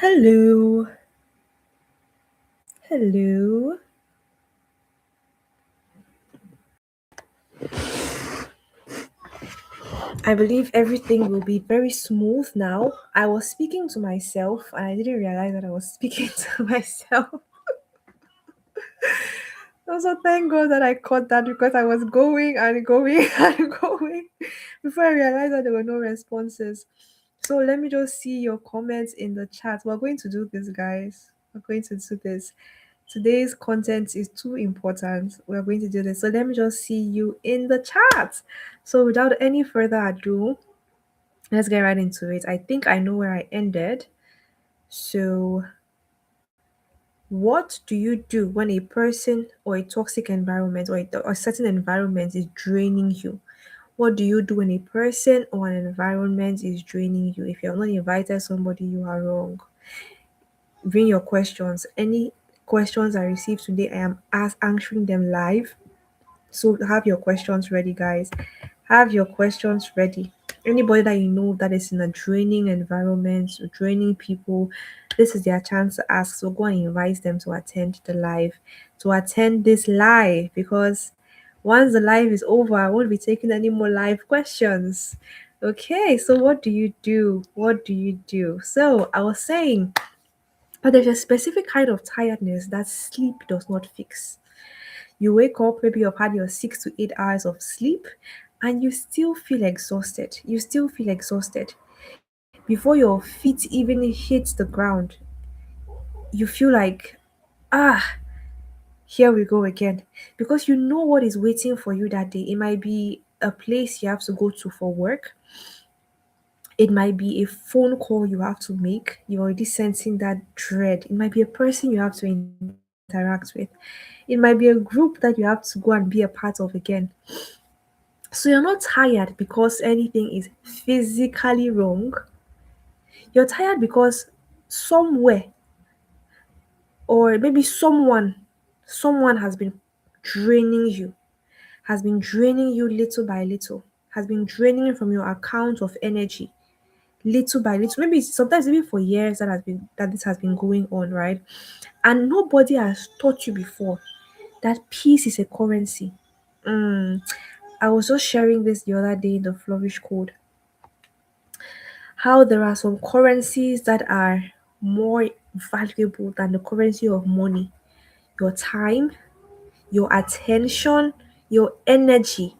Hello. Hello. I believe everything will be very smooth now. I was speaking to myself and I didn't realize that I was speaking to myself. Also, thank God that I caught that because I was going and going and going before I realized that there were no responses. So let me just see your comments in the chat. We're going to do this, guys. We're going to do this. Today's content is too important. We're going to do this. So let me just see you in the chat. So without any further ado, let's get right into it. I think I know where I ended. So, what do you do when a person or a toxic environment or a certain environment is draining you? What do you do when a person or an environment is draining you? If you have not invited somebody, you are wrong. Bring your questions. Any questions I received today, I am answering them live. So have your questions ready, guys. Have your questions ready. Anybody that you know that is in a draining environment, draining people, this is their chance to ask. So go and invite them to attend the live, to attend this live, because once the live is over, I won't be taking any more live questions. Okay, so what do you do? What do you do? So I was saying, but there's a specific kind of tiredness that sleep does not fix. You wake up, maybe you've had your 6 to 8 hours of sleep, and you still feel exhausted. You still feel exhausted. Before your feet even hit the ground, you feel like, ah, here we go again. Because you know what is waiting for you that day. It might be a place you have to go to for work, it might be a phone call you have to make. You're already sensing that dread. It might be a person you have to interact with. It might be a group that you have to go and be a part of again. So you're not tired because anything is physically wrong. You're tired because somewhere or maybe someone has been draining you little by little, has been draining you from your account of energy little by little. Maybe sometimes even for years that this has been going on, right? And nobody has taught you before that peace is a currency. Mm, I was just sharing this the other day in the Flourish Code, how there are some currencies that are more valuable than the currency of money. Your time, your attention, your energy.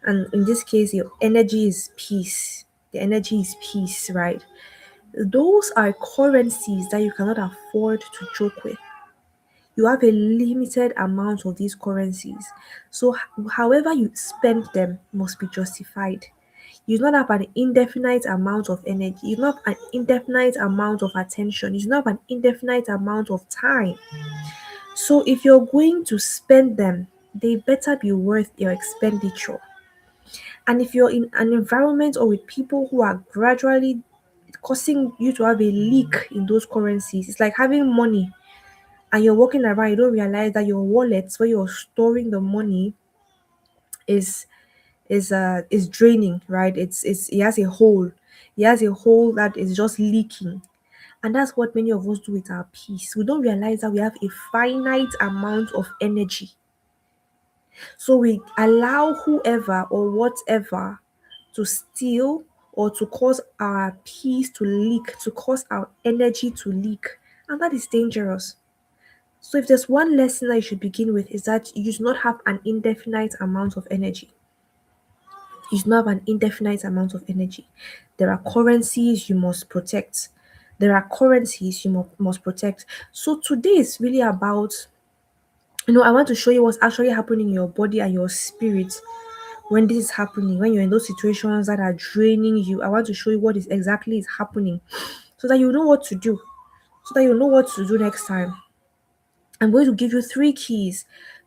And in this case, your energy is peace. The energy is peace, right? Those are currencies that you cannot afford to joke with. You have a limited amount of these currencies. So, however you spend them must be justified. You do not have an indefinite amount of energy. You do not have an indefinite amount of attention. You do not have an indefinite amount of time. So, if you're going to spend them, they better be worth your expenditure. And if you're in an environment or with people who are gradually causing you to have a leak in those currencies, it's like having money and you're walking around, you don't realize that your wallet where you're storing the money is is draining, right? It's it has a hole. It has a hole that is just leaking. And that's what many of us do with our peace. We don't realize that we have a finite amount of energy. So we allow whoever or whatever to steal or to cause our peace to leak, to cause our energy to leak. And that is dangerous. So if there's one lesson that you should begin with is that you do not have an indefinite amount of energy. You do not have an indefinite amount of energy. There are currencies you must protect. There are currencies you must protect. So today is really about, I want to show you what's actually happening in your body and your spirit when this is happening, when you're in those situations that are draining you. I want to show you what is exactly is happening so that you know what to do, so that you know what to do next time. I'm going to give you three keys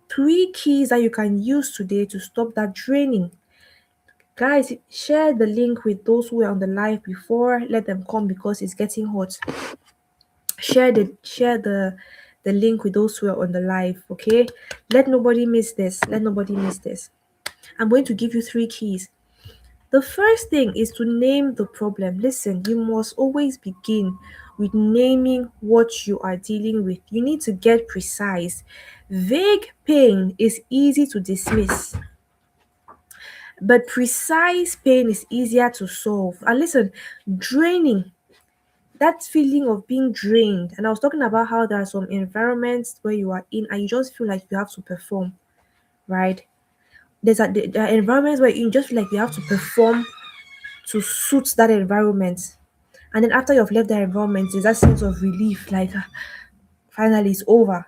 that you can use today to stop that draining. Guys, share the link with those who were on the live before. Let them come because it's getting hot. Share the link with those who are on the live, okay? Let nobody miss this. Let nobody miss this. I'm going to give you three keys. The first thing is to name the problem. Listen, you must always begin with naming what you are dealing with. You need to get precise. Vague pain is easy to dismiss, but precise pain is easier to solve. And listen, draining, that feeling of being drained. And I was talking about how there are some environments where you are in and you just feel like you have to perform, right? There are environments where you just feel like you have to perform to suit that environment. And then after you've left that environment, there's that sense of relief, like finally it's over.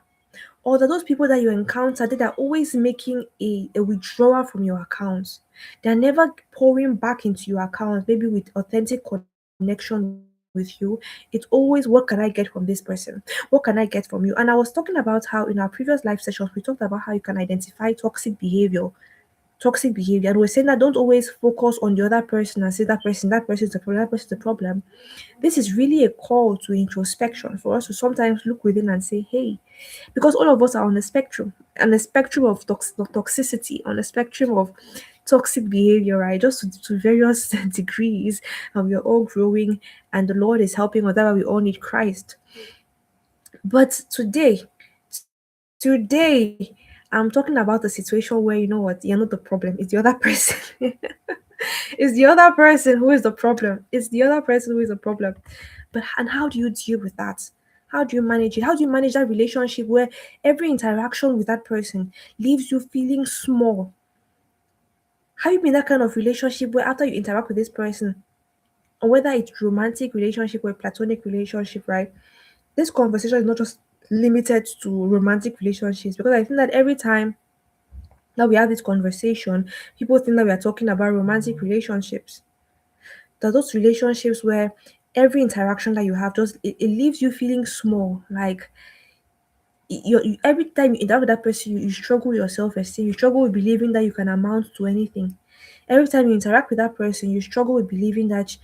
Or those people that you encounter that are always making a withdrawal from your accounts. They're never pouring back into your account, maybe with authentic connection with you. It's always, what can I get from this person? What can I get from you? And I was talking about how in our previous live sessions, we talked about how you can identify toxic behavior. And we're saying that don't always focus on the other person and say that person is the problem, that person is the problem. This is really a call to introspection for us to sometimes look within and say, hey, because all of us are on the spectrum of toxicity, on the spectrum of toxic behavior, right? Just to various degrees, and we're all growing, and the Lord is helping us. That's why we all need Christ. But today, I'm talking about the situation where you know what, you're not the problem, it's the other person. It's the other person who is the problem. It's the other person who is the problem. But and how do you deal with that? How do you manage it? How do you manage that relationship where every interaction with that person leaves you feeling small? Have you been in that kind of relationship where after you interact with this person, or whether it's romantic relationship or platonic relationship, right? This conversation is not just limited to romantic relationships, because I think that every time that we have this conversation, people think that we are talking about romantic relationships. There are those relationships where every interaction that you have just it leaves you feeling small. Like every time you interact with that person, you struggle with your self-esteem. You struggle with believing that you can amount to anything. Every time you interact with that person, you struggle with believing that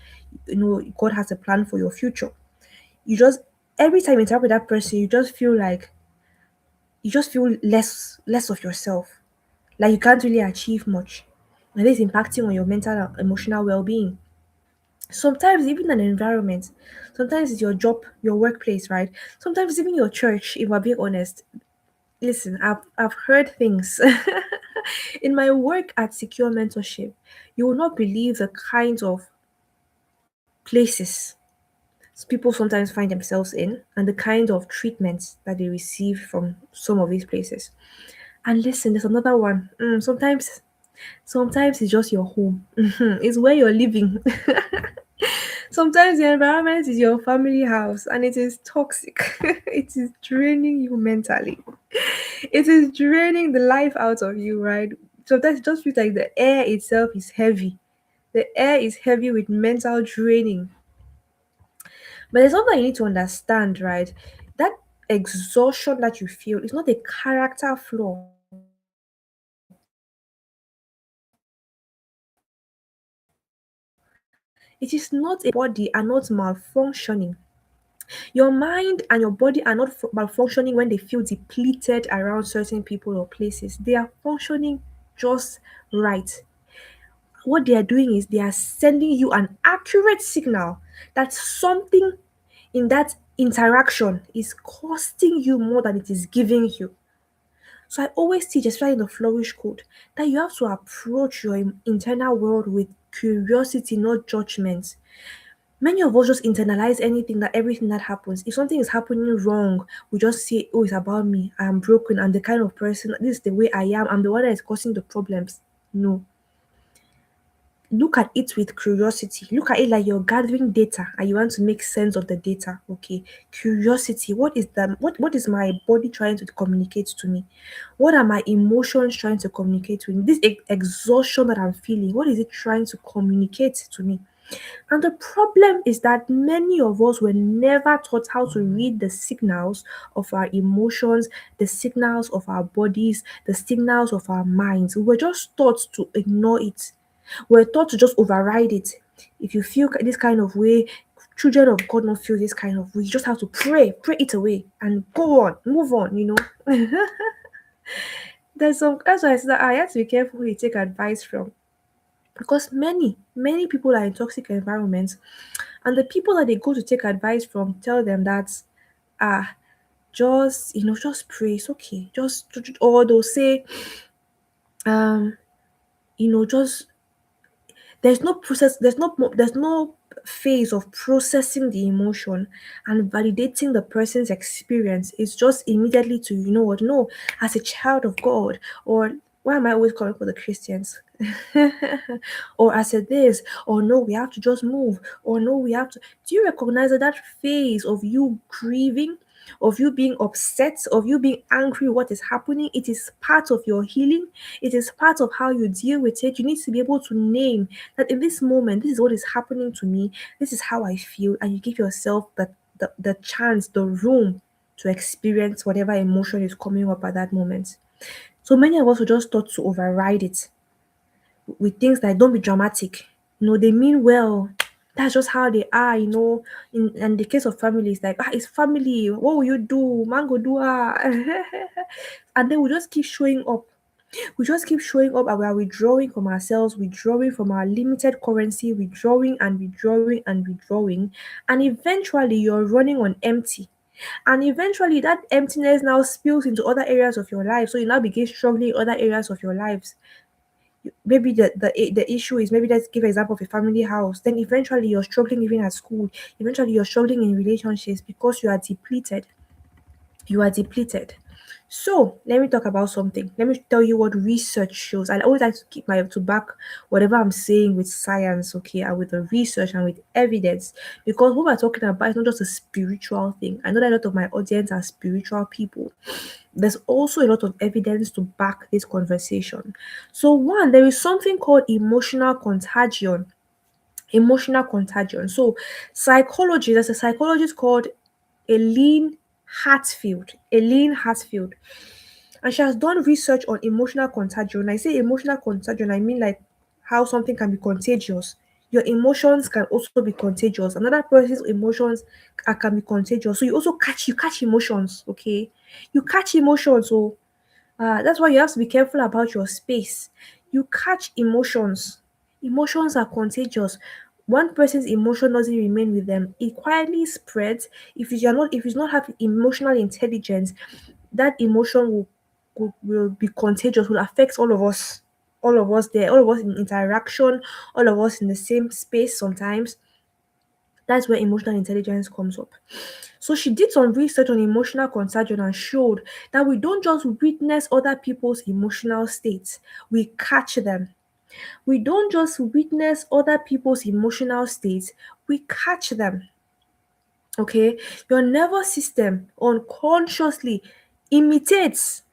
God has a plan for your future. You just every time you interact with that person, you just feel less of yourself. Like you can't really achieve much. And this is impacting on your mental and emotional well-being. Sometimes even an environment, sometimes it's your job, your workplace, right? Sometimes even your church, if we're being honest. Listen, I've heard things. In my work at Secure Mentorship, you will not believe the kinds of places people sometimes find themselves in and the kind of treatments that they receive from some of these places. And listen, there's another one. Sometimes it's just your home. It's where you're living. Sometimes the environment is your family house and it is toxic. It is draining you mentally. It is draining the life out of you, right? Sometimes it just feels like the air itself is heavy. The air is heavy with mental draining. But there's something you need to understand, right? That exhaustion that you feel is not a character flaw. It is not a personality flaw. It is a signal that your body are not malfunctioning. Your mind and your body are not malfunctioning when they feel depleted around certain people or places. They are functioning just right. What they are doing is they are sending you an accurate signal that something in that interaction is costing you more than it is giving you. So I always teach, especially in the Flourish Code, that you have to approach your internal world with curiosity, not judgment. Many of us just internalize everything that happens. If something is happening wrong, we just say, oh, it's about me. I'm broken. I'm the kind of person, this is the way I am. I'm the one that is causing the problems. No. Look at it with curiosity. Look at it like you're gathering data and you want to make sense of the data. Okay. Curiosity. What is my body trying to communicate to me? What are my emotions trying to communicate to me? This exhaustion that I'm feeling, what is it trying to communicate to me? And the problem is that many of us were never taught how to read the signals of our emotions, the signals of our bodies, the signals of our minds. We were just taught to ignore it. We're taught to just override it. If you feel this kind of way, children of God don't feel this kind of way. You just have to pray it away, and go on, move on. That's why I said that I have to be careful who you take advice from, because many people are in toxic environments And the people that they go to take advice from tell them that, ah, just, just pray, it's okay. Or they'll say, um, just there's no phase of processing the emotion and validating the person's experience. It's just immediately to, what, no, as a child of God, or why am I always calling for the Christians? Or as a this, or no, we have to just move, or no, we have to. Do you recognize that phase of you grieving, of you being upset, of you being angry what is happening? It is part of your healing. It is part of how you deal with it. You need to be able to name that in this moment, this is what is happening to me, this is how I feel, and you give yourself the chance, the room to experience whatever emotion is coming up at that moment. So many of us are just taught to override it with things like, don't be dramatic. They mean well. That's just how they are. In the case of families, like, it's family. What will you do? Mango do and then we just keep showing up. We just keep showing up and we are withdrawing from ourselves, withdrawing from our limited currency, withdrawing and withdrawing and withdrawing. And eventually you're running on empty. And eventually that emptiness now spills into other areas of your life. So you now begin struggling in other areas of your lives. Maybe the issue is, maybe let's give an example of a family house. Then eventually you're struggling even at school. Eventually you're struggling in relationships because you are depleted. You are depleted. So let me talk about something. Let me tell you what research shows. I always like to to back whatever I'm saying with science, okay, and with the research and with evidence. Because what we're talking about is not just a spiritual thing. I know that a lot of my audience are spiritual people. There's also a lot of evidence to back this conversation. So one, there is something called emotional contagion. Emotional contagion. So there's a psychologist called Elaine Hartfield. Elaine Hartfield. And she has done research on emotional contagion. I say emotional contagion, I mean like how something can be contagious. Your emotions can also be contagious. Another person's emotions can be contagious. So you catch emotions, okay? You catch emotions. So that's why you have to be careful about your space. You catch emotions. Emotions are contagious. One person's emotion doesn't remain with them. It quietly spreads. If you not have emotional intelligence, that emotion will be contagious, will affect all of us. All of us there, all of us in interaction, all of us in the same space sometimes. That's where emotional intelligence comes up. So she did some research on emotional contagion and showed that we don't just witness other people's emotional states, we catch them. We don't just witness other people's emotional states, we catch them. Okay? Your nervous system unconsciously imitates,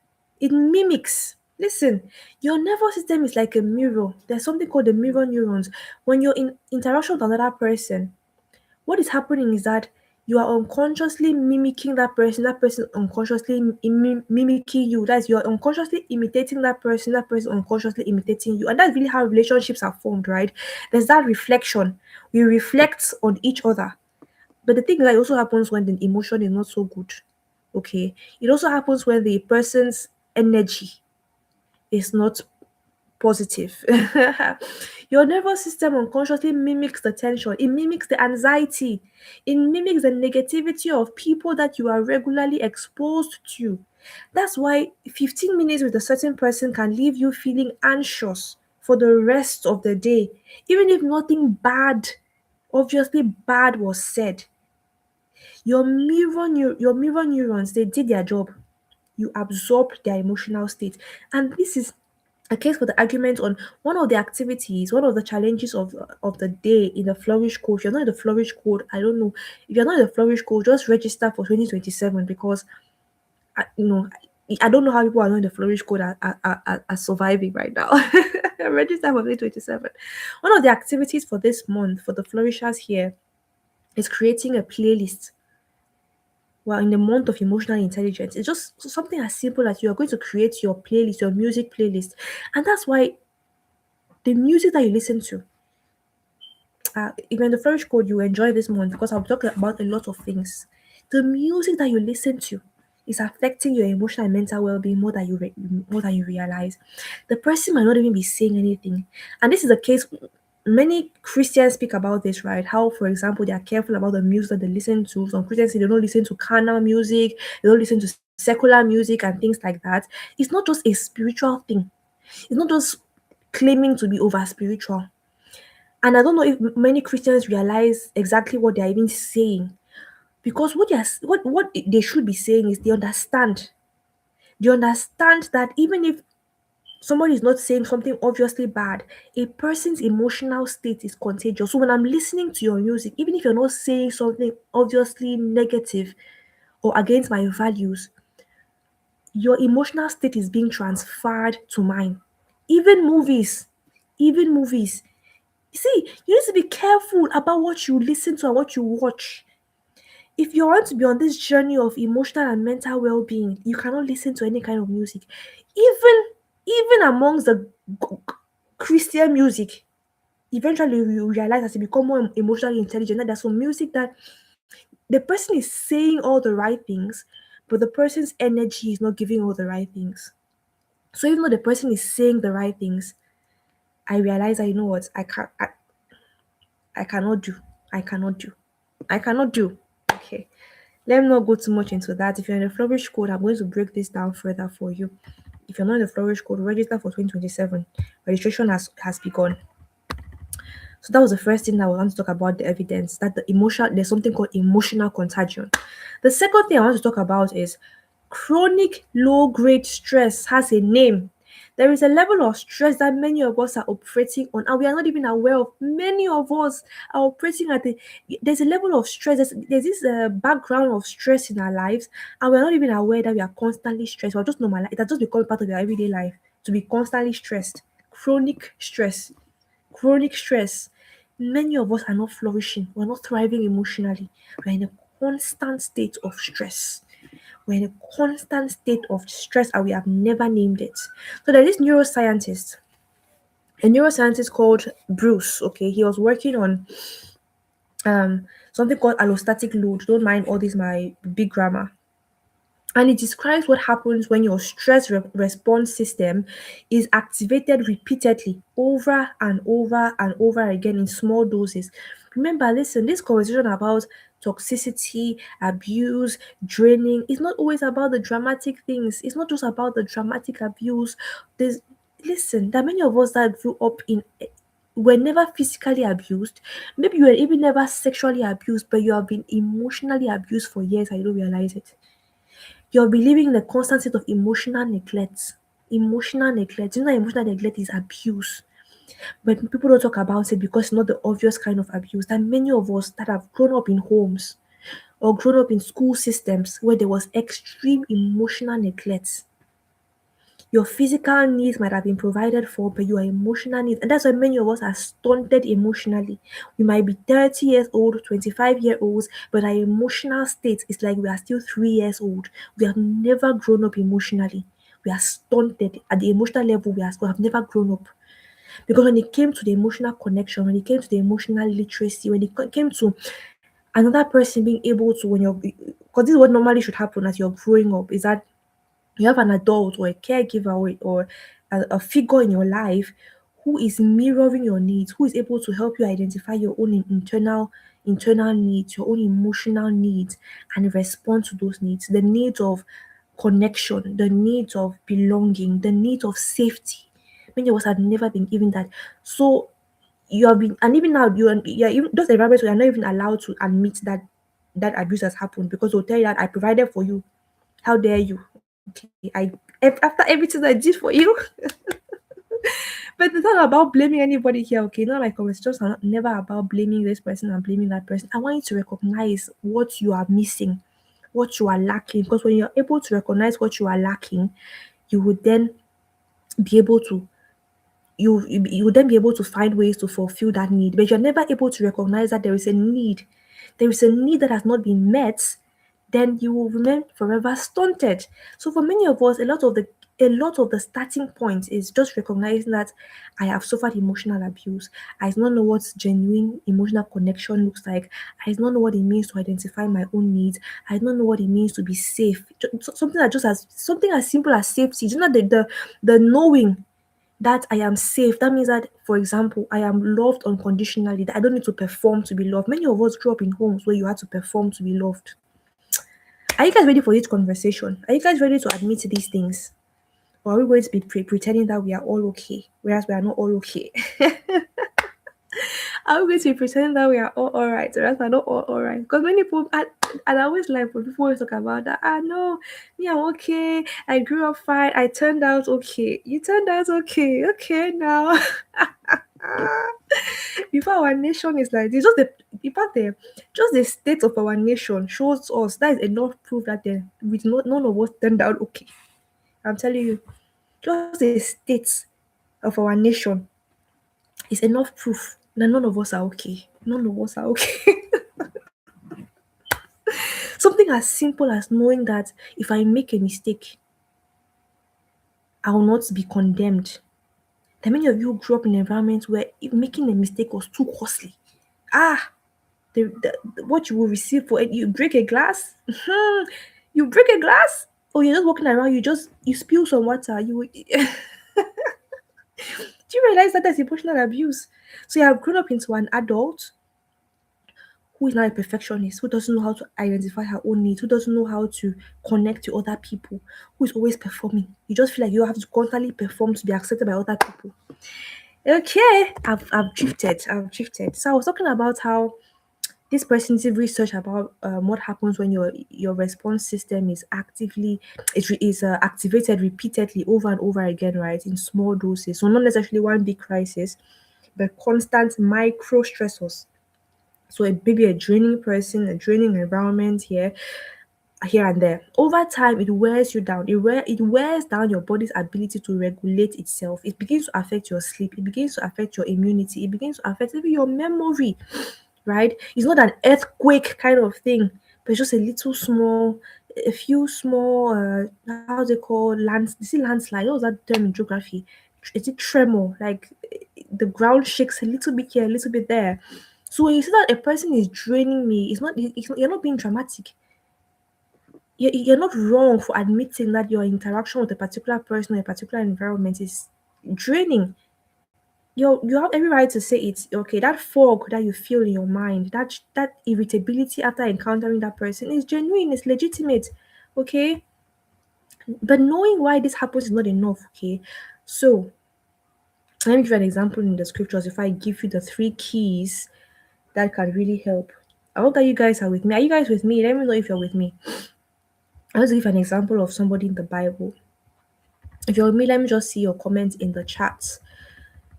it mimics. Listen, your nervous system is like a mirror. There's something called the mirror neurons. When you're in interaction with another person, what is happening is that you are unconsciously mimicking that person unconsciously mimicking you. That's you're unconsciously imitating that person unconsciously imitating you. And that's really how relationships are formed, right? There's that reflection. We reflect on each other. But the thing is that it also happens when the emotion is not so good. Okay. It also happens when the person's energy is not positive. Your nervous system unconsciously mimics the tension, it mimics the anxiety, it mimics the negativity of people that you are regularly exposed to. That's why 15 minutes with a certain person can leave you feeling anxious for the rest of the day, even if nothing bad, obviously bad, was said. Your mirror neurons, they did their job. You absorbed their emotional state. And this is a case for the argument on one of the activities, one of the challenges of the day in the Flourish Code. If you're not in the Flourish Code, I don't know. If you're not in the Flourish Code, just register for 2027 because I, you know I don't know how people are not in the Flourish Code are surviving right now. Register for 2027. One of the activities for this month for the Flourishers here is creating a playlist. Well, in the month of emotional intelligence, it's just something as simple as you are going to create your playlist, your music playlist. And that's why the music that you listen to, even the Flourish Code you enjoy this month, because I'll talk about a lot of things. The music that you listen to is affecting your emotional and mental well-being more than you realize. The person might not even be saying anything, and this is the case. Many Christians speak about this, right? How, for example, they are careful about the music that they listen to. Some Christians say they don't listen to carnal music, they don't listen to secular music and things like that. It's not just a spiritual thing. It's not just claiming to be over spiritual. And I don't know if many Christians realize exactly what they are even saying, because what they should be saying is they understand that even if somebody is not saying something obviously bad, a person's emotional state is contagious. So when I'm listening to your music, even if you're not saying something obviously negative or against my values, your emotional state is being transferred to mine. Even movies, even movies. You see, you need to be careful about what you listen to and what you watch. If you want to be on this journey of emotional and mental well-being, you cannot listen to any kind of music. Even amongst the Christian music, eventually you realize as you become more emotionally intelligent that there's some music that the person is saying all the right things, but the person's energy is not giving all the right things. So even though the person is saying the right things, I realize that, you know what, I cannot do. I cannot do. I cannot do. Okay. Let me not go too much into that. If you're in the Flourish Code, I'm going to break this down further for you. If you're not in the Flourish Code, register for 2027. Registration has begun. So that was the first thing that I want to talk about, the evidence that there's something called emotional contagion. The second thing I want to talk about is chronic low grade stress has a name. There is a level of stress that many of us are operating on, and we are not even aware of. Many of us are operating at there's a level of stress, there's this background of stress in our lives, and we're not even aware that we are constantly stressed. We're just normal. It has just become part of your everyday life to be constantly stressed. Chronic stress. Chronic stress. Many of us are not flourishing. We're not thriving emotionally. We're in a constant state of stress. We're in a constant state of stress and we have never named it. So there's this a neuroscientist called Bruce. Okay, he was working on um something called allostatic load. Don't mind all this my big grammar. And it describes what happens when your stress response system is activated repeatedly over and over and over again in small doses. Remember, listen, this conversation about toxicity, abuse, draining is not always about the dramatic things. It's not just about the dramatic abuse. There's Listen, there are many of us that grew up in were never physically abused. Maybe you were even never sexually abused, but you have been emotionally abused for years and you don't realize it. You're believing in a constant state of emotional neglect. Emotional neglect. You know that emotional neglect is abuse. But people don't talk about it because it's not the obvious kind of abuse. That many of us that have grown up in homes or grown up in school systems where there was extreme emotional neglect. Your physical needs might have been provided for, but your emotional needs, and that's why many of us are stunted emotionally. We might be 30 years old, 25-year-olds, but our emotional state is like we are still 3 years old. We have never grown up emotionally. We are stunted at the emotional level. We have never grown up. Because when it came to the emotional connection, when it came to the emotional literacy, when it came to another person being able to, when you're, because this is what normally should happen as you're growing up, is that you have an adult or a caregiver or a figure in your life who is mirroring your needs, who is able to help you identify your own internal needs, your own emotional needs, and respond to those needs. The needs of connection, the needs of belonging, the needs of safety. Many of us have never been given that. So you have been, and even now you're even those environments where you're not even allowed to admit that that abuse has happened because they'll tell you that I provided for you. How dare you? Okay, after everything I did for you. But it's not about blaming anybody here, okay? None of my conversations are never about blaming this person and blaming that person. I want you to recognize what you are missing, what you are lacking. Because when you're able to recognize what you are lacking, you would then be able to you would then be able to find ways to fulfill that need. But you're never able to recognize that there is a need that has not been met, then you will remain forever stunted. So for many of us, a lot of the starting point is just recognizing that I have suffered emotional abuse. I do not know what genuine emotional connection looks like. I do not know what it means to identify my own needs. I do not know what it means to be safe. Something as simple as safety. Just not the knowing. that I am safe. That means that, for example, I am loved unconditionally, that I don't need to perform to be loved. Many of us grew up in homes where you had to perform to be loved. Are you guys ready for this conversation? Are you guys ready to admit these things? Or are we going to be pretending that we are all okay, whereas we are not all okay? Are we going to be pretending that we are all right, whereas we are not all right? Because many people, and I always like when people always talk about that. No, me, I'm okay. I grew up fine. I turned out okay. You turned out okay. Okay, now. Before our nation is like this, just the in fact, just the state of our nation shows us that is enough proof that with none of us turned out okay. I'm telling you, just the state of our nation is enough proof that none of us are okay. None of us are okay. Something as simple as knowing that if I make a mistake, I will not be condemned. That many of you grew up in an environment where making a mistake was too costly. Ah, what you will receive for it, you break a glass. You break a glass, or you're just walking around, you spill some water. Do you realize that that's emotional abuse? So you have grown up into an adult who is not a perfectionist, who doesn't know how to identify her own needs, who doesn't know how to connect to other people, who is always performing. You just feel like you have to constantly perform to be accepted by other people. Okay, I've drifted. I've drifted. So I was talking about how this person did research about what happens when your response system is activated repeatedly over and over again, right, in small doses. So not necessarily one big crisis, but constant micro stressors. So maybe a draining person, a draining environment here and there. Over time, it wears you down. It wears down your body's ability to regulate itself. It begins to affect your sleep. It begins to affect your immunity. It begins to affect even your memory, right? It's not an earthquake kind of thing, but it's just a few small, how they call lands. You see landslide. What was that term in geography? Is it tremor? Like the ground shakes a little bit here, a little bit there. So when you see that a person is draining me, you're not being dramatic. You're not wrong for admitting that your interaction with a particular person or a particular environment is draining. You have every right to say it's okay. That fog that you feel in your mind, that irritability after encountering that person is genuine, it's legitimate. Okay. But knowing why this happens is not enough. Okay. So let me give you an example in the scriptures. If I give you the three keys that can really help. I hope that you guys are with me. Are you guys with me? Let me know if you're with me. I'll just give an example of somebody in the Bible. If you're with me, let me just see your comments in the chat.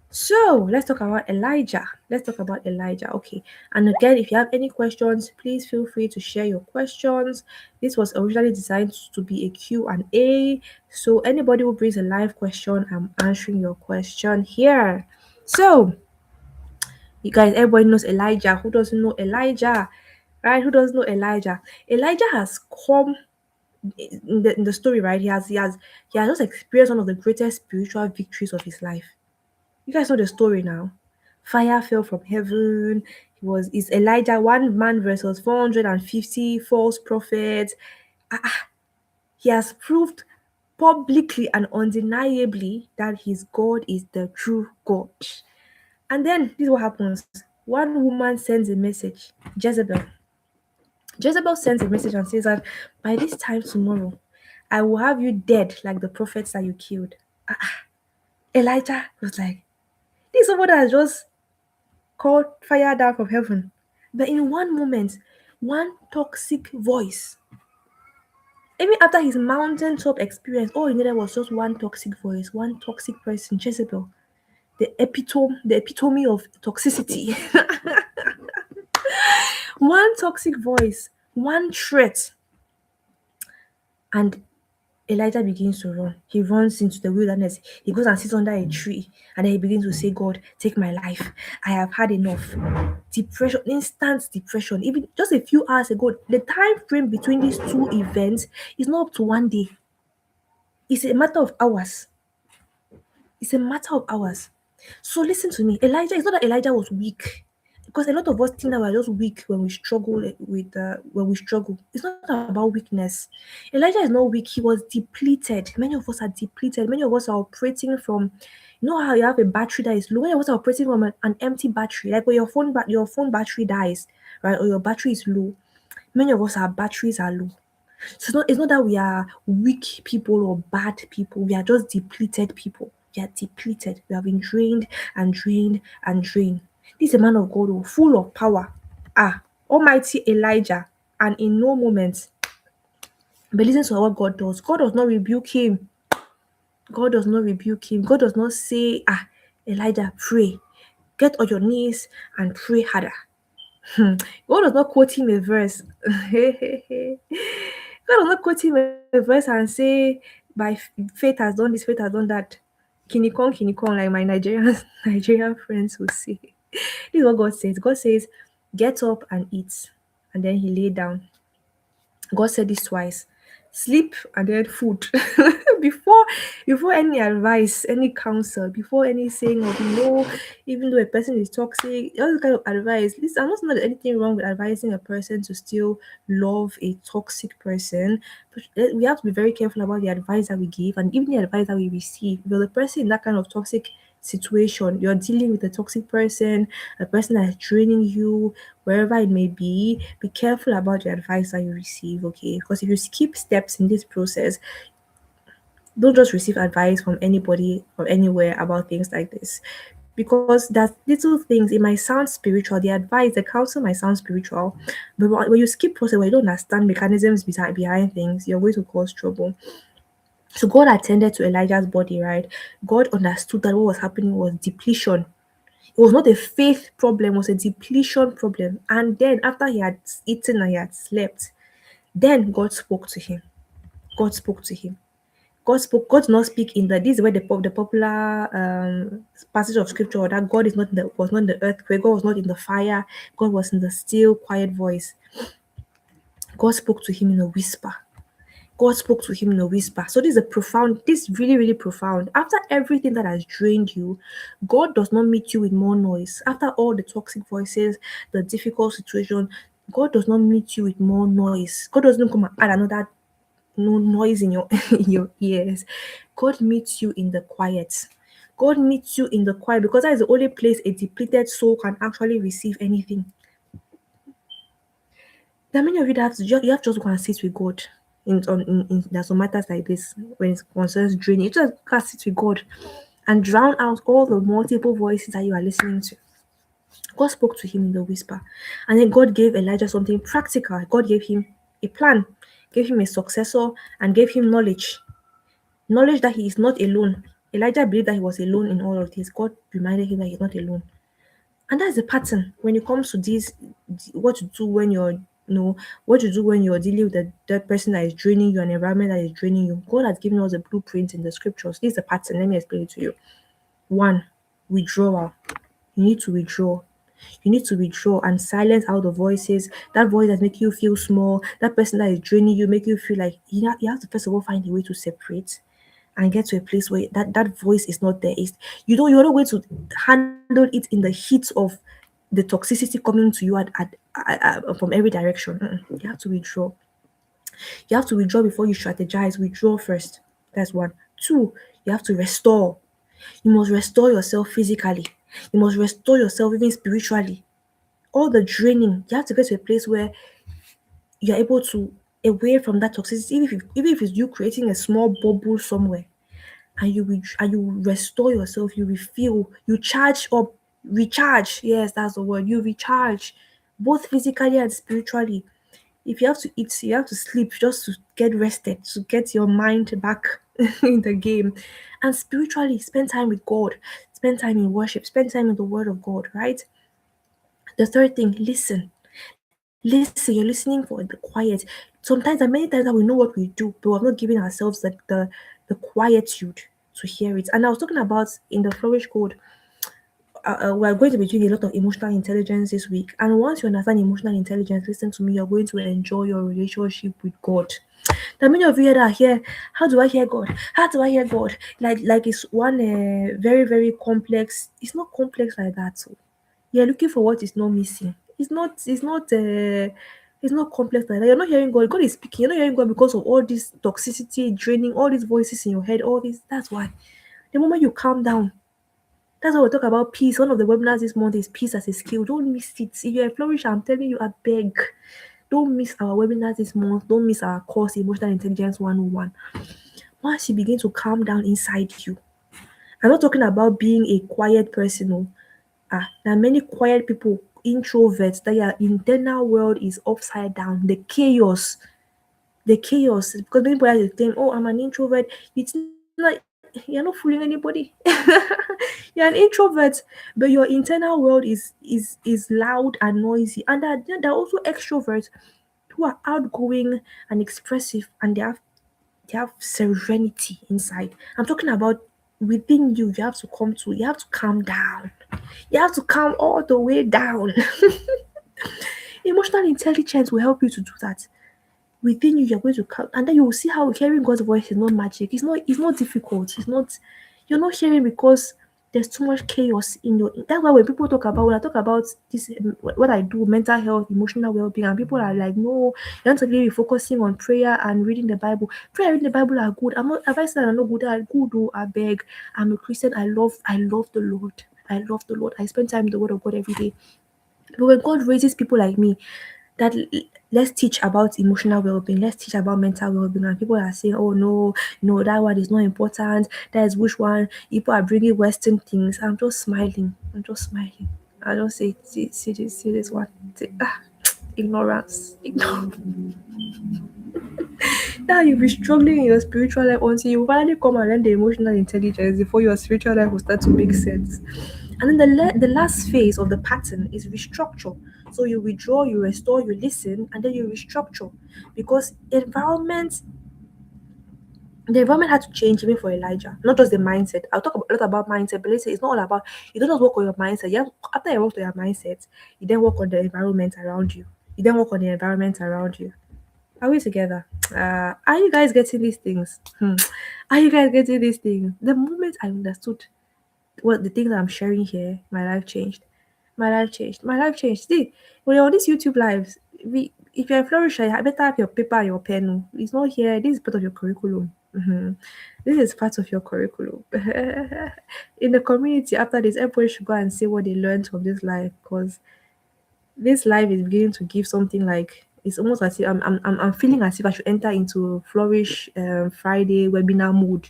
So let's talk about Elijah. Let's talk about Elijah. Okay. And again, if you have any questions, please feel free to share your questions. This was originally designed to be a Q&A. So anybody who brings a live question, I'm answering your question here. So you guys, everybody knows Elijah. Who doesn't know Elijah? Right? Who doesn't know Elijah? Elijah has come in the story, right? He has just experienced one of the greatest spiritual victories of his life. You guys know the story now. Fire fell from heaven. Is Elijah one man versus 450 false prophets. He has proved publicly and undeniably that his God is the true God. And then this is what happens. One woman sends a message, Jezebel. Jezebel sends a message and says that by this time tomorrow, I will have you dead like the prophets that you killed. Elijah was like, this is someone that has just called fire down from heaven. But in one moment, one toxic voice, even after his mountaintop experience, all he needed was just one toxic voice, one toxic person, Jezebel, the epitome of toxicity. One toxic voice, one threat, and Elijah begins to run. He runs into the wilderness. He goes and sits under a tree, and then he begins to say, God, take my life. I have had enough. Depression, instant depression. Even just a few hours ago, the time frame between these two events is not up to one day. It's a matter of hours. It's a matter of hours. So listen to me. Elijah, it's not that Elijah was weak. Because a lot of us think that we're just weak when we struggle when we struggle. It's not about weakness. Elijah is not weak. He was depleted. Many of us are depleted. Many of us are operating from, You know how you have a battery that is low? When you're also operating from an empty battery, like when your phone battery dies, right, or your battery is low. Many of us, our batteries are low. So it's not that we are weak people or bad people. We are just depleted people. We are depleted. We have been drained and drained and drained. This is a man of God, oh, full of power. Ah, Almighty Elijah, and in no moment, but listen to what God does. God does not rebuke him. God does not rebuke him. God does not say, Elijah, pray. Get on your knees and pray harder. God does not quote him a verse. God does not quote him a verse and say, by faith has done this, faith has done that. Kini kong, like my Nigerian friends will say. This is what God says. God says, get up and eat. And then he lay down. God said this twice. Sleep and then food. before before any advice, any counsel, before any saying of no, even though a person is toxic, all this kind of advice. Listen, I'm not saying there's anything wrong with advising a person to still love a toxic person, but we have to be very careful about the advice that we give and even the advice that we receive. If you're the person in that kind of toxic situation, you're dealing with a toxic person, a person that's draining you, wherever it may be careful about the advice that you receive, okay? Because if you skip steps in this process, don't just receive advice from anybody or anywhere about things like this. Because that little things, it might sound spiritual, the advice, the counsel might sound spiritual, but when you skip process, when you don't understand mechanisms behind things, you're going to cause trouble. So God attended to Elijah's body, right? God understood that what was happening was depletion. It was not a faith problem, it was a depletion problem. And then after he had eaten and he had slept, then God spoke to him. God spoke to him. God spoke. God did not speak in the. This is where the popular passage of scripture that God is not in the was not in the earthquake. God was not in the fire. God was in the still, quiet voice. God spoke to him in a whisper. God spoke to him in a whisper. So this is a profound, this is really, really profound. After everything that has drained you, God does not meet you with more noise. After all the toxic voices, the difficult situation, God does not meet you with more noise. God doesn't come and add another no noise in your in your ears. God meets you in the quiet. God meets you in the quiet because that is the only place a depleted soul can actually receive anything. There are many of you that have to you have to just go and sit with God. In there's some matters like this when it concerns draining. You just go and sit with God and drown out all the multiple voices that you are listening to. God spoke to him in the whisper. And then God gave Elijah something practical. God gave him a plan, gave him a successor, and gave him knowledge. Knowledge that he is not alone. Elijah believed that he was alone in all of this. God reminded him that he's not alone. And that's the pattern when it comes to this, what to do when you're what to do when you're dealing with that person that is draining you, an environment that is draining you. God has given us a blueprint in the scriptures. This is the pattern. Let me explain it to you. One, withdrawal. You need to withdraw. You need to withdraw and silence out the voices. That voice that make you feel small, that person that is draining you, make you feel like you have to first of all find a way to separate and get to a place where that voice is not there. Is you're not going to handle it in the heat of the toxicity coming to you from every direction. You have to withdraw. You have to withdraw before you strategize. Withdraw first. That's one. Two, you have to restore. You must restore yourself physically. You must restore yourself even spiritually. All the draining, you have to get to a place where you're able to away from that toxicity, even if it's you creating a small bubble somewhere, and you restore yourself, you refill, you charge up, recharge. Yes, that's the word. You recharge, both physically and spiritually. If you have to eat, you have to sleep just to get rested, to get your mind back in the game. And spiritually, spend time with God, spend time in worship, spend time in the Word of God, right? The third thing, listen. Listen, you're listening for the quiet. Sometimes and many times that we know what we do, but we're not giving ourselves the quietude to hear it. And I was talking about in the Flourish Code, we're going to be doing a lot of emotional intelligence this week. And once you understand emotional intelligence, listen to me, you're going to enjoy your relationship with God. There are many of you that are here. How do I hear God? How do I hear God? Like it's one very, very complex. It's not complex like that. So you're looking for what is not missing. It's not complex like that. You're not hearing God. God is speaking. You're not hearing God because of all this toxicity, draining, all these voices in your head, all this. That's why. The moment you calm down, That's why we talk about peace. One of the webinars this month is peace as a skill. Don't miss it. If you're a flourisher, I'm telling you, I beg. Don't miss our webinars this month. Don't miss our course, Emotional Intelligence 101. Once you begin to calm down inside you, I'm not talking about being a quiet person. No. There are many quiet people, introverts, that your internal world is upside down. The chaos. Because many people have the think, oh, I'm an introvert. It's not, you're not fooling anybody. You're an introvert, but your internal world is loud and noisy. And there are also extroverts who are outgoing and expressive, and they have serenity inside. I'm talking about within you. You have to calm down. You have to calm all the way down. Emotional intelligence will help you to do that. Within you, you're going to calm, and then you will see how hearing God's voice is not magic. It's not difficult. You're not hearing because there's too much chaos in your. That's why when people talk about when I talk about this, what I do, mental health, emotional well-being, and people are like, no, you want to be focusing on prayer and reading the Bible. Prayer and reading the Bible are good. I'm not advising that I'm not good. They are good. Oh, I beg. I'm a Christian. I love the Lord. I love the Lord. I spend time in the Word of God every day. But when God raises people like me, that let's teach about emotional well-being, let's teach about mental well-being, and people are saying, oh no, no, that one is not important, that is which one, people are bringing Western things. I'm just smiling. I don't say, see this one. Ignorance. Now you'll be struggling in your spiritual life until you finally come and learn the emotional intelligence before your spiritual life will start to make sense. And then the last phase of the pattern is restructure. So you withdraw, you restore, you listen, and then you restructure. Because the environment had to change even for Elijah, not just the mindset. I'll talk a lot about mindset, but let's say it's not all about, you don't just work on your mindset. After you work on your mindset, you then work on the environment around you. You then work on the environment around you. Are we together? Are you guys getting these things? Are you guys getting these things? The moment I understood what the things I'm sharing here, my life changed. My life changed. My life changed. See, when you're on these YouTube lives, if you're a flourisher, you better have your paper and your pen. Oh. It's not here. This is part of your curriculum. This is part of your curriculum. In the community, after this, everybody should go and say what they learned from this life, because this life is beginning to give something like, it's almost as if I'm feeling as if I should enter into Flourish Friday webinar mode.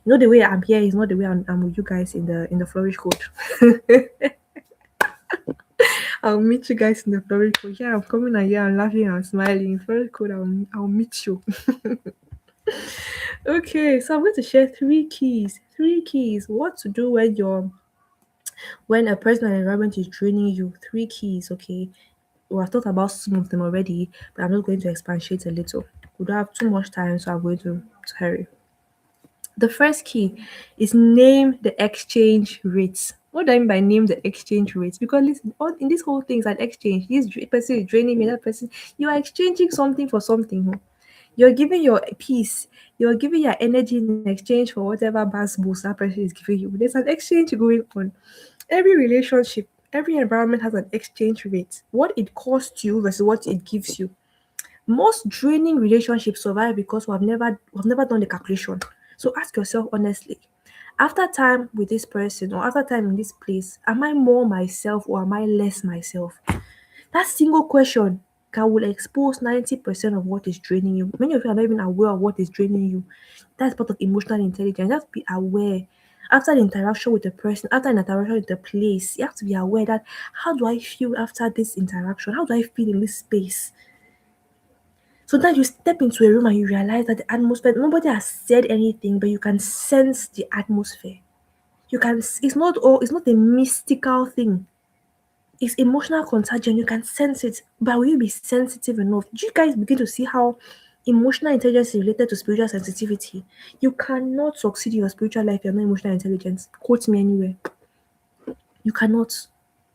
You know, the way I'm here is not the way I'm with you guys in the Flourish code. I'll meet you guys in the Flourish code. Yeah, I'm coming and here I'm laughing and smiling. Flourish code, I'll meet you. Okay, so I'm going to share three keys. Three keys. What to do when a personal environment is draining you. Three keys, okay? Well, I've talked about some of them already, but I'm just going to expatiate a little. We don't have too much time, so I'm going to hurry. The first key is name the exchange rates. What do I mean by name the exchange rates? Because listen, all in this whole thing is an exchange. This person is draining me, that person. You are exchanging something for something. Oh. You're giving your peace, you're giving your energy in exchange for whatever bass boost that person is giving you. There's an exchange going on. Every relationship, every environment has an exchange rate. What it costs you versus what it gives you. Most draining relationships survive because we've never done the calculation. So ask yourself honestly, after time with this person or after time in this place, am I more myself or am I less myself? That single question will expose 90% of what is draining you. Many of you are not even aware of what is draining you. That's part of emotional intelligence. You have to be aware. After the interaction with the person, after an interaction with the place, you have to be aware that, how do I feel after this interaction? How do I feel in this space? So that you step into a room and you realize that the atmosphere, nobody has said anything, but you can sense the atmosphere. It's not a mystical thing. It's emotional contagion. You can sense it, but will you be sensitive enough? Do you guys begin to see how emotional intelligence is related to spiritual sensitivity? You cannot succeed in your spiritual life if you're not emotional intelligence. Quote me anywhere. You cannot.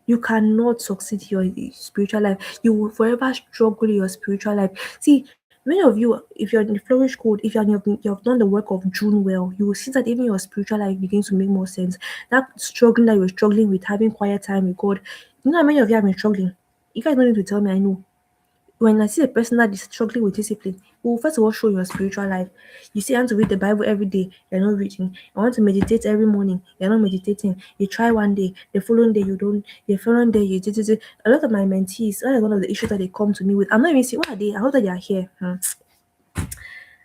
You cannot succeed in your spiritual life. You will forever struggle in your spiritual life. See, many of you, if you're in the flourish code, if you've done the work of June well, you will see that even your spiritual life begins to make more sense. That struggling that you're struggling with, having quiet time with God, you know how many of you have been struggling. You guys don't need to tell me, I know. when I see a person that is struggling with discipline, we will first of all show your spiritual life. You say, I want to read the Bible every day, you're not reading. I want to meditate every morning, you're not meditating. You try one day, the following day you don't, the following day you did. A lot of my mentees, that is one of the issues that they come to me with. I'm not even saying, what are they? I hope that they are here.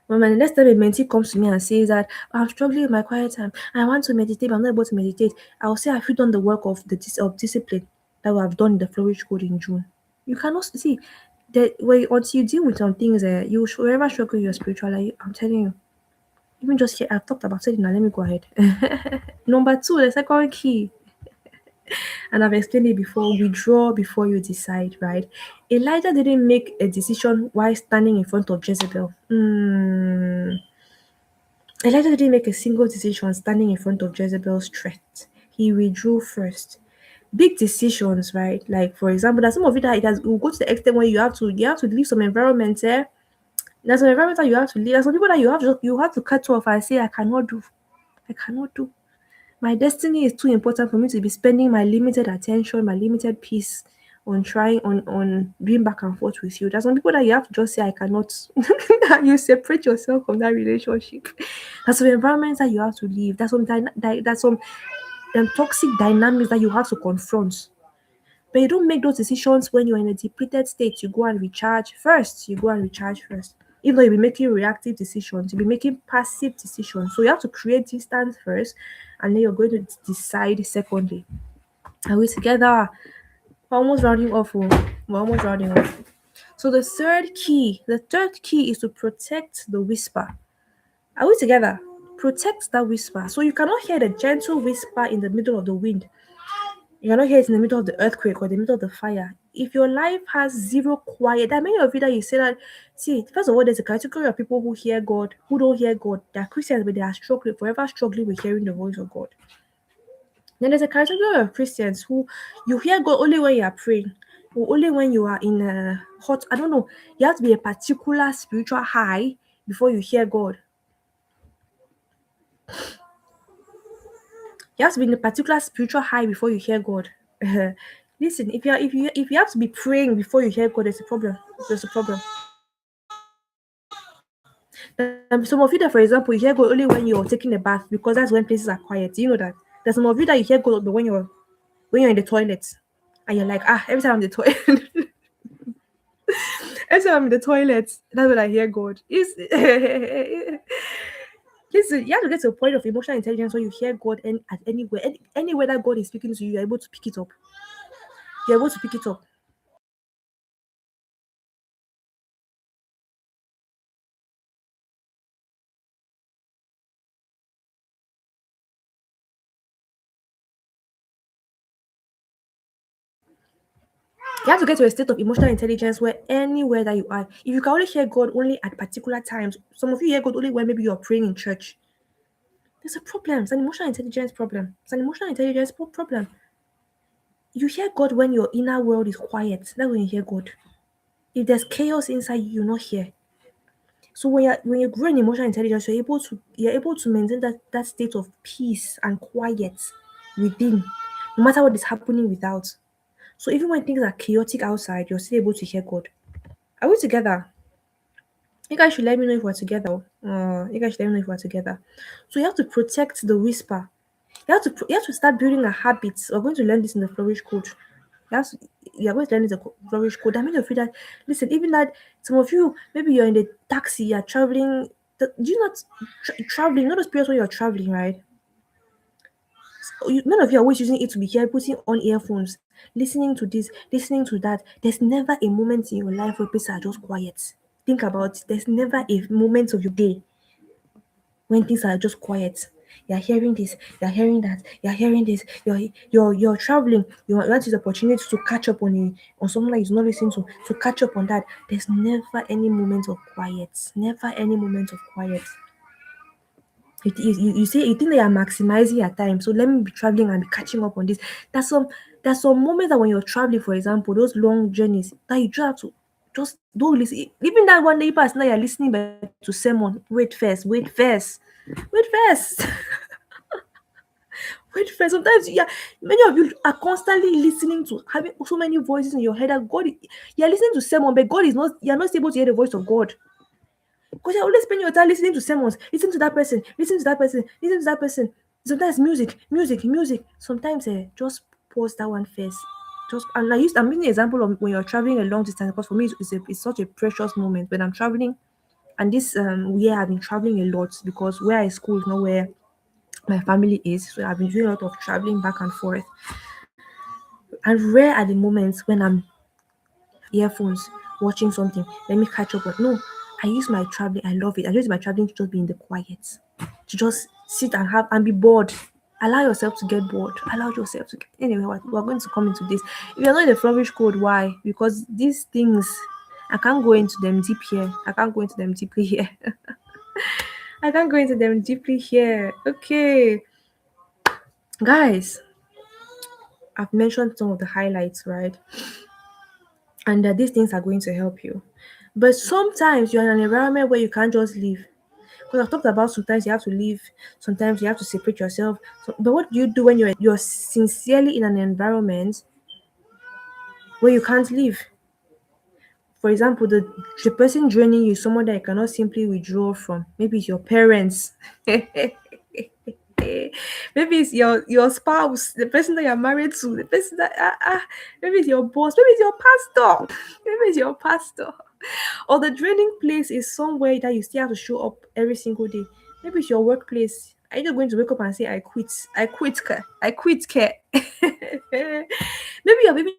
When the next time a mentee comes to me and says that, "Oh, I'm struggling with my quiet time, I want to meditate, but I'm not able to meditate," I'll say, "Have you done the work of of discipline that we have done in the Flourish Code in June?" You cannot see that way until you deal with some things. You should ever struggle with your spiritual life. I'm telling you. Even just here, I've talked about it now. Let me go ahead. Number two, the second key, and I've explained it before, withdraw before you decide, right? Elijah didn't make a decision while standing in front of Jezebel. Elijah didn't make a single decision standing in front of Jezebel's threat. He withdrew first. Big decisions, right? Like for example, there's some of it that it will go to the extent where you have to leave some environments there. There's some environment that you have to leave. There's some people that you have to cut off and say, I cannot do. I cannot do. My destiny is too important for me to be spending my limited attention, my limited peace on trying on being back and forth with you. There's some people that you have to just say I cannot. You separate yourself from that relationship. There's some environments that you have to leave. There's some toxic dynamics that you have to confront. But you don't make those decisions when you're in a depleted state. You go and recharge first. You go and recharge first. Even though you'll be making reactive decisions, you'll be making passive decisions. So you have to create distance first, and then you're going to decide secondly. Are we together? We're almost rounding off. We're almost rounding off. So the third key is to protect the whisper. Are we together? Protect that whisper. So you cannot hear the gentle whisper in the middle of the wind. You cannot hear it in the middle of the earthquake or the middle of the fire. If your life has zero quiet, there are many of you that you say that. See, first of all, there's a category of people who hear God, who don't hear God. They are Christians, but they are struggling, forever struggling with hearing the voice of God. Then there's a category of Christians who you hear God only when you are praying, or only when you are in a hot. I don't know. You have to be a particular spiritual high before you hear God. You have to be in a particular spiritual high before you hear God. Listen, if you have to be praying before you hear God, there's a problem. There's a problem. Some of you that, for example, you hear God only when you're taking a bath because that's when places are quiet. Do you know that? There's some of you that you hear God but when you're in the toilet and you're like, every time I'm in the toilet, every time I'm in the toilet, that's when I hear God. Listen, you have to get to a point of emotional intelligence where you hear God and at anywhere, anywhere that God is speaking to you, you're able to pick it up. You're able to pick it up. You have to get to a state of emotional intelligence where anywhere that you are, if you can only hear God only at particular times, some of you hear God only when maybe you're praying in church. There's a problem. It's an emotional intelligence problem. It's an emotional intelligence problem. You hear God when your inner world is quiet. That's when you hear God. If there's chaos inside you, you're not here. So when you grow in emotional intelligence, you're able to maintain that state of peace and quiet within, no matter what is happening without. So even when things are chaotic outside, you're still able to hear God. Are we together? You guys should let me know if we're together. You guys should let me know if we're together. So you have to protect the whisper. You have to start building a habit. We're going to learn this in the Flourish Code. You have to, you're going to learn this in the Flourish Code. I mean, of you that listen, even that some of you maybe you're in the taxi, you're traveling. Do you not traveling? Not those periods when you're traveling, right? None of you are always using it to be here, putting on earphones, listening to this, listening to that. There's never a moment in your life where places are just quiet. Think about it. There's never a moment of your day when things are just quiet. You're hearing this, you're hearing that, you're hearing this, you're traveling, you want this opportunity to catch up on someone that is not listening to catch up on that. There's never any moment of quiet. Never any moment of quiet. You say you think they are maximizing your time. So let me be traveling and be catching up on this. There's some moments that when you're traveling, for example, those long journeys that you just have to just don't listen. Even that one day pass now you're listening back to sermon. Wait first. Wait first. Sometimes, yeah, many of you are constantly listening to having so many voices in your head that you're listening to someone, but God is not. You're not able to hear the voice of God because you always spend your time listening to sermons, listen to that person, listen to that person, listen to that person. Sometimes music. Sometimes just pause that one first. Just and I'm using an example of when you're traveling a long distance because for me it's such a precious moment when I'm traveling. And this year I've been traveling a lot because where I school is not where my family is. So I've been doing a lot of traveling back and forth. And rare are the moments when I'm earphones watching something. Let me catch up. But no, I use my traveling. I love it. I use my traveling to just be in the quiet, to just sit and have and be bored. Allow yourself to get bored. Allow yourself to get. Anyway, we're going to come into this. If you're not in the flourish code, why? Because these things, I can't go into them deep here. I can't go into them deeply here. I can't go into them deeply here. Okay, guys, I've mentioned some of the highlights, right? And that these things are going to help you. But sometimes you're in an environment where you can't just leave. Because I've talked about sometimes you have to leave, sometimes you have to separate yourself. But what do you do when you're sincerely in an environment where you can't leave? For example, the person draining you is someone that you cannot simply withdraw from. Maybe it's your parents. Maybe it's your spouse, the person that you're married to, the person that maybe it's your boss, maybe it's your pastor, maybe it's your pastor. Or the draining place is somewhere that you still have to show up every single day. Maybe it's your workplace. Are you just going to wake up and say, I quit care? Maybe you've even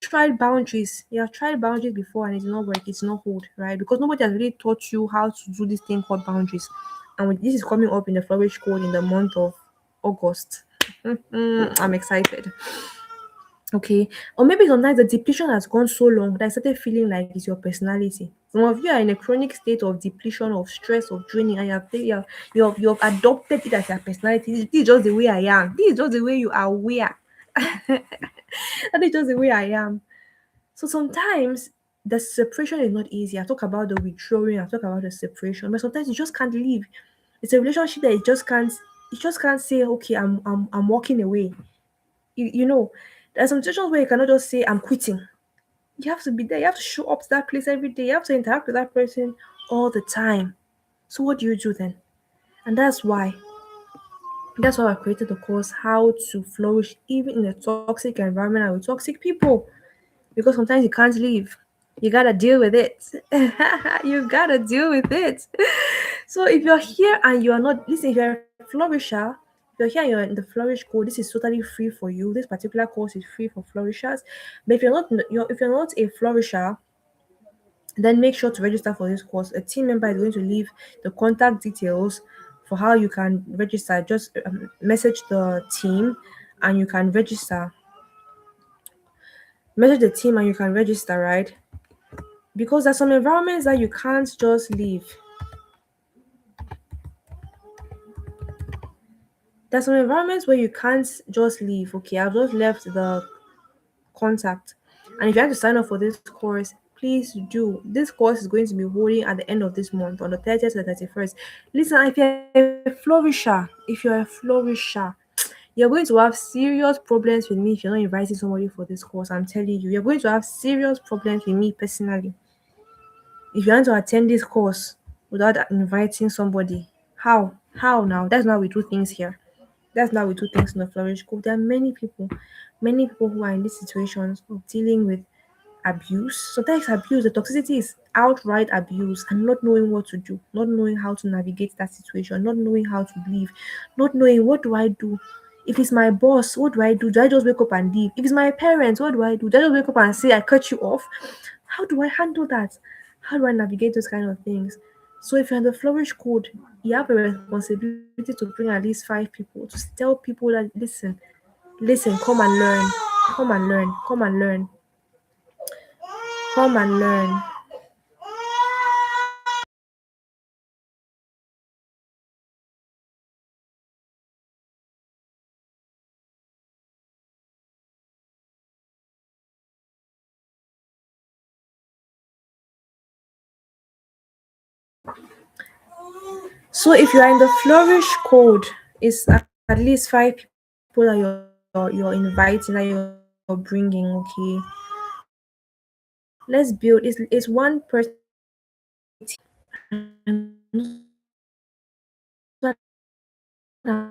tried boundaries. You have tried boundaries before and it's not work, it's not hold, right? Because nobody has really taught you how to do this thing called boundaries. And this is coming up in the Flourish Code in the month of August. I'm excited. Okay. Or maybe sometimes the depletion has gone so long that I started feeling like it's your personality. Some of you are in a chronic state of depletion, of stress, of draining, and you have adopted it as your personality. This is just the way I am. This is just the way you are. Where that is just the way I am. So sometimes the separation is not easy. I talk about the withdrawing, I talk about the separation, but sometimes you just can't leave. It's a relationship that you just can't say, okay, I'm walking away. There's some situations where you cannot just say I'm quitting. You have to be there, you have to show up to that place every day, you have to interact with that person all the time. So what do you do then? And that's why I created the course How to Flourish Even in a Toxic Environment and with Toxic People. Because sometimes you can't leave. You gotta deal with it. You gotta deal with it. So if you're here and you are not, listen, if you're a flourisher, if you're here and you're in the flourish code, this is totally free for you. This particular course is free for flourishers. But if you're not a flourisher, then make sure to register for this course. A team member is going to leave the contact details for how you can register. Just message the team and you can register. Message the team and you can register, right? Because there's some environments that you can't just leave. There's some environments where you can't just leave. Okay, I've just left the contact. And if you have to sign up for this course, please do. This course is going to be holding at the end of this month on the 30th to the 31st. Listen, if you're a flourisher, you're going to have serious problems with me if you're not inviting somebody for this course. I'm telling you, you're going to have serious problems with me personally. If you want to attend this course without inviting somebody, how? How now? That's not how we do things here. That's not how we do things in the Flourish School. There are many people who are in these situations of dealing with abuse. Sometimes abuse, the toxicity is outright abuse and not knowing what to do, not knowing how to navigate that situation, not knowing how to leave, not knowing what do I do. If it's my boss, what do I do? Do I just wake up and leave? If it's my parents, what do I do? Do I just wake up and say I cut you off? How do I handle that? How do I navigate those kind of things? So if you're in the Flourish Code, you have a responsibility to bring at least 5 people to tell people that listen, come and learn, come and learn, come and learn, come and learn. So if you are in the Flourish Code, it's at least 5 people people that you're inviting, that you're bringing, okay, let's build. It's one person and so that I'm